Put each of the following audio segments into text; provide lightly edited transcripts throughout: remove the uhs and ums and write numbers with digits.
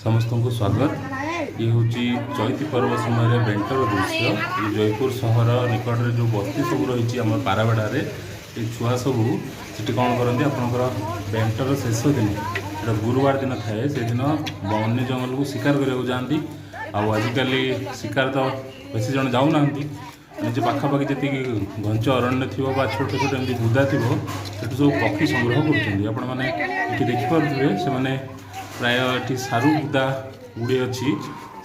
समस्त को स्वागत। ये हूँ चैती पर्व समय बेंटर दृश्य। ये जयपुर सहर निकट में जो बस्ती सब रही आम पाराबेड़े ये छुआ सब से कौन करती आपंकर बेंटर शेष दिन जो गुरुवार दिन थाए से दिन वन्य जंगल को शिकार करने जाती। आजिकल शिकार तो बेस जन जाऊना निजे पाखापाखि जी घंच अरण्य थी छोट छोट एमती बुदा थी से सब पक्षी संग्रह कर देखिपे से प्राय ये सारू बुदा गुड़े अच्छी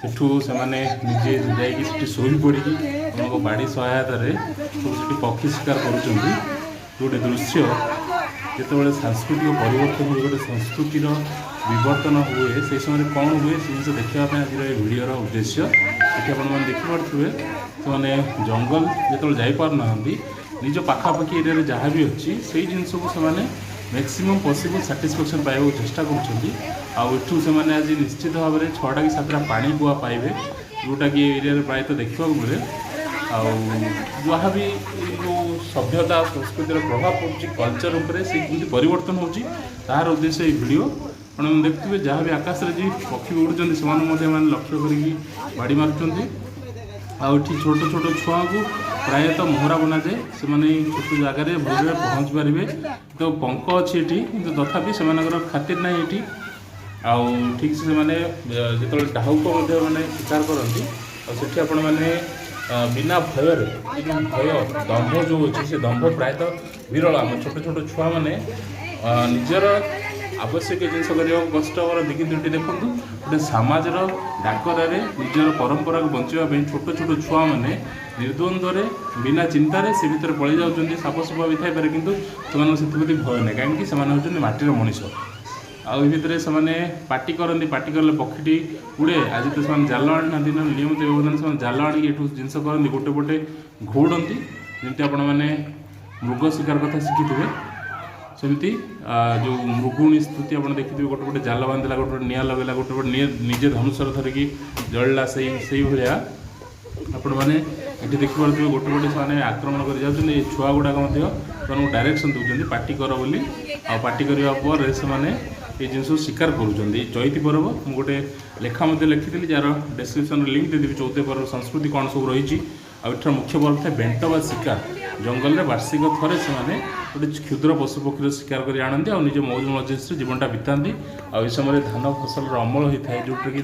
सेठू से निजे जाकि शोई पड़ी बाड़ी सहायतार सब पक्षी शिकार कर गोटे दृश्य जो सांस्कृतिक परिवर्तन हुए गोटे संस्कृतिर विवर्तन हुए से समय कौन हुए से जिन देखापी आज भिडर उद्देश्य ये आप देखिपे से जंगल जो जापारना निज पाखापाखि एरिया जहाँ भी अच्छी से जिनस को मैक्सिमम पॉसिबल सैटिस्फैक्शन पाइबा चेष्टा करूँ से आज निश्चित भाव में 6टा कि 7टा पानी कुआ पाइबे जोटा कि एरिया प्रायतः देखा मिले जहाँ भी जो सभ्यता संस्कृतिर प्रभाव पड़ुଛି कल्चर उपर से परिवर्तन होची तार उद्देश्य ये वीडियो आप देखते जहाँ भी आकाश में जी पक्षी उड़ुंट से लक्ष्य कर बाड़ी मार्च आठी छोट छोट छुआ को प्रायतः मोहरा बना जाए से छोट जगार भोर पहुँच पारे तो पंख अच्छी ये तथापि से खातिर ना ये ठीक से जो डाहुक मैंने शिकार करती से आपण मैंने बिना भय भय दम्भ जो अच्छे से दम्भ प्रायतः विरल आम छोट छोट छुआ मैंने निजर आवश्यक जिन कष्ट दिखी दुटी देखूँ गोटे समाजर डाकर निजर परंपरा को बचाई छोट छोट छुआ मैंने निर्द्वंद्व बिना चिंतार से भितर पलि जाऊँच साप सुप भी थाईपे कि से भय ना कहीं से माटीर मनीष आते से पार्टी करती पार्टी कले पक्षी उड़े आज तो से जाल आना नियमित व्यवधान से जाल आनिक जिनस करती गोटे पटे घोड़ती जमी आपण मैंने मृग शिकार कथा शिखी सेमती जो मृगुणी स्तुति आप देखिए गोटे गोटे जाल बांधला गोटे निआ लगेगा गोटे गोटे निजे धनुषर धरिकी जलला से भाया आपण मैंने ये देखिपे गोटे गोटे से आक्रमण कर जाऊँ ये छुआ गुड़ाक डायरेक्शन दूसरी पार्टी कर बोली पार्टी करने पर से जिन शिकार करुँच चैती पर्व मुझे गोटे लेखा लिखी जार डिस्क्रिप्शन लिंक देदेवी चौथे पर्व संस्कृति कौन सब रही आर मुख्य पर्व था बेंट बा शिकार जंगल में वार्षिक थे से गोटे क्षुद्र पशु पक्षी शिकार कर आनती और निज मौज मजलिस जीवनटा बिताती आ समय धान फसल अमल होता है जोटा कि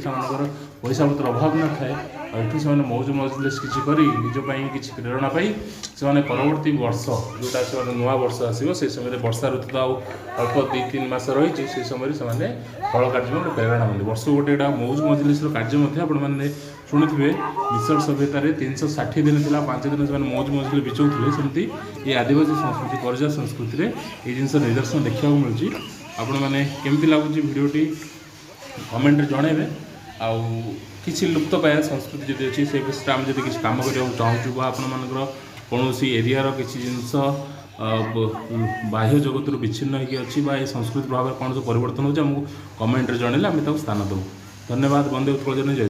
पैसा पत्र अभाव न थाए ये से मौज मजलिस किसी कर निजपाई किसी प्रेरणा पाई से परवर्ती वर्ष जोटा से नुआ वर्ष आसो से समय वर्षा ऋतु तो अल्प 2-3 मास रही से समय से फल कार्य में प्रेरणा मिलती वर्ष गोटे मौज मजलिस कार्य आपने शुणुवे मिसर सभ्यतार 360 दिन था 5 दिन से मौज मजलिस बिचौले सेमती ये आदिवासी संस्कृति करजा संस्कृति में ये जिन निदर्शन देखा मिलूँ आपण मैंने केमती लगुच भिडटी कमेंट जनइबे आउ किसी लुप्त पाया संस्कृति जब अच्छी से विषय आम जब किसी कम करने चाहूँ आपर कौन एरियार किसी जिनस बाह्य जगत विच्छिन्न होगी संस्कृति प्रभाव कौन सब परिवर्तन होमको कमेंट जनइले आम स्थान देव। धन्यवाद। वंदे उत्कल जननी।